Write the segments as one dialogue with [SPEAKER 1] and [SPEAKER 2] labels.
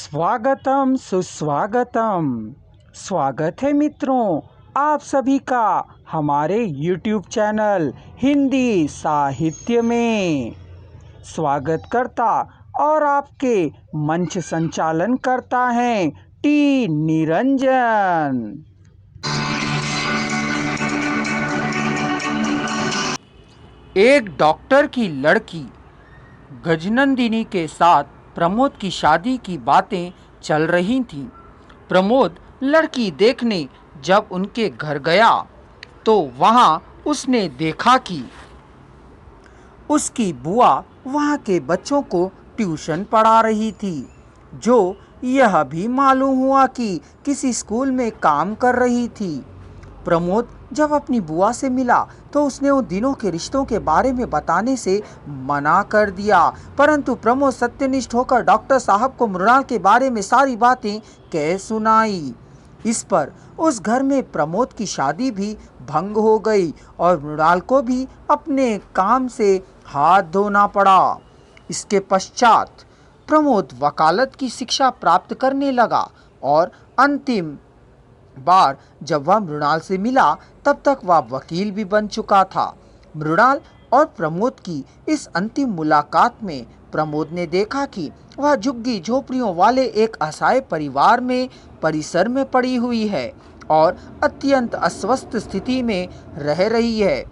[SPEAKER 1] स्वागतम सुस्वागतम। स्वागत है मित्रों आप सभी का हमारे YouTube चैनल हिंदी साहित्य में। स्वागत करता और आपके मंच संचालन करता है टी निरंजन। एक डॉक्टर की लड़की गजनंदिनी के साथ प्रमोद की शादी की बातें चल रही थीं। प्रमोद लड़की देखने जब उनके घर गया तो वहां उसने देखा कि उसकी बुआ वहां के बच्चों को ट्यूशन पढ़ा रही थी, जो यह भी मालूम हुआ कि किसी स्कूल में काम कर रही थी। प्रमोद जब अपनी बुआ से मिला तो उसने उन दिनों के रिश्तों के बारे में बताने से मना कर दिया, परंतु प्रमोद सत्यनिष्ठ होकर डॉक्टर साहब को मृणाल के बारे में सारी बातें कह सुनाई। इस पर उस घर में प्रमोद की शादी भी भंग हो गई और मृणाल को भी अपने काम से हाथ धोना पड़ा। इसके पश्चात प्रमोद वकालत की शिक्षा प्राप्त करने लगा और अंतिम बार जब वह मृणाल से मिला तब तक वह वकील भी बन चुका था। मृणाल और प्रमोद की इस अंतिम मुलाकात में प्रमोद ने देखा कि वह झुग्गी झोपड़ियों वाले एक असहाय परिसर में पड़ी हुई है और अत्यंत अस्वस्थ स्थिति में रह रही है।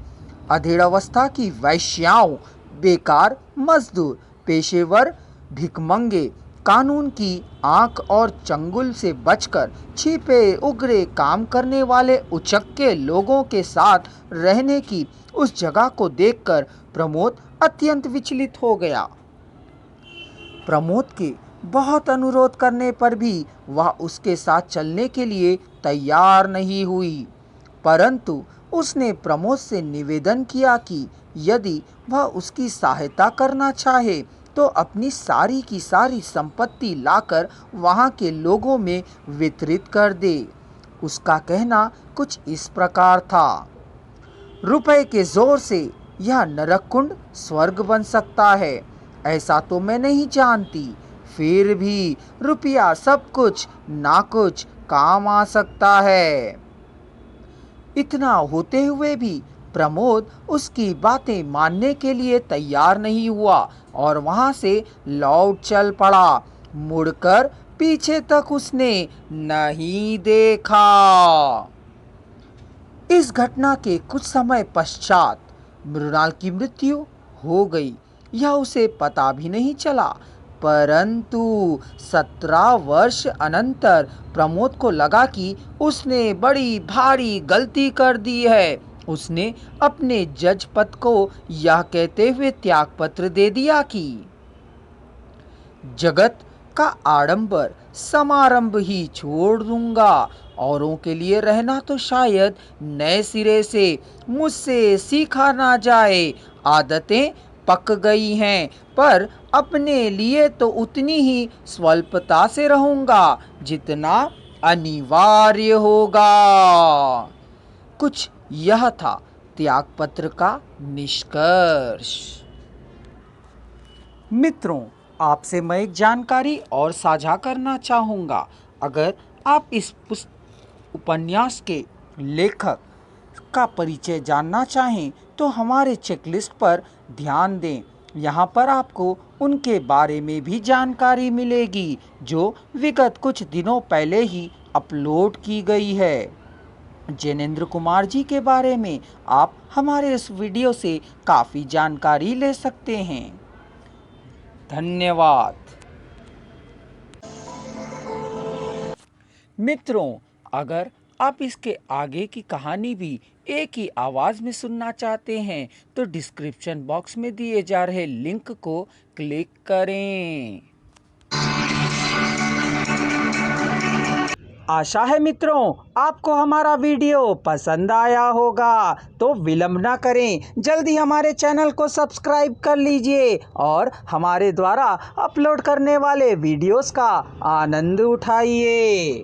[SPEAKER 1] अधेड़ अवस्था की वैश्याओं, बेकार मजदूर, पेशेवर भिखमंगे, कानून की आंख और चंगुल से बचकर छिपे उगरे काम करने वाले उचक्के लोगों के साथ रहने की उस जगह को देखकर प्रमोद अत्यंत विचलित हो गया। प्रमोद के बहुत अनुरोध करने पर भी वह उसके साथ चलने के लिए तैयार नहीं हुई, परंतु उसने प्रमोद से निवेदन किया कि यदि वह उसकी सहायता करना चाहे तो अपनी सारी की सारी संपत्ति लाकर वहां के लोगों में वितरित कर दे। उसका कहना कुछ इस प्रकार था, रुपए के जोर से यह नरक कुंड स्वर्ग बन सकता है, ऐसा तो मैं नहीं जानती, फिर भी रुपया सब कुछ ना कुछ काम आ सकता है। इतना होते हुए भी प्रमोद उसकी बातें मानने के लिए तैयार नहीं हुआ और वहां से लौट चल पड़ा। मुड़कर पीछे तक उसने नहीं देखा। इस घटना के कुछ समय पश्चात मृणाल की मृत्यु हो गई। यह उसे पता भी नहीं चला, परंतु 17 वर्ष अनंतर प्रमोद को लगा कि उसने बड़ी भारी गलती कर दी है। उसने अपने जज पद को यह कहते हुए त्यागपत्र दे दिया कि जगत का आडंबर समारंभ ही छोड़ दूंगा, औरों के लिए रहना तो शायद नए सिरे से मुझसे सीखा ना जाए। आदतें पक गई हैं, पर अपने लिए तो उतनी ही स्वल्पता से रहूंगा जितना अनिवार्य होगा। कुछ यह था त्यागपत्र का निष्कर्ष। मित्रों, आपसे मैं एक जानकारी और साझा करना चाहूँगा। अगर आप इस उपन्यास के लेखक का परिचय जानना चाहें तो हमारे चेकलिस्ट पर ध्यान दें। यहाँ पर आपको उनके बारे में भी जानकारी मिलेगी जो विगत कुछ दिनों पहले ही अपलोड की गई है। जैनेंद्र कुमार जी के बारे में आप हमारे इस वीडियो से काफ़ी जानकारी ले सकते हैं। धन्यवाद। मित्रों, अगर आप इसके आगे की कहानी भी एक ही आवाज़ में सुनना चाहते हैं तो डिस्क्रिप्शन बॉक्स में दिए जा रहे लिंक को क्लिक करें। आशा है मित्रों आपको हमारा वीडियो पसंद आया होगा, तो विलंब ना करें, जल्दी हमारे चैनल को सब्सक्राइब कर लीजिए और हमारे द्वारा अपलोड करने वाले वीडियोस का आनंद उठाइए।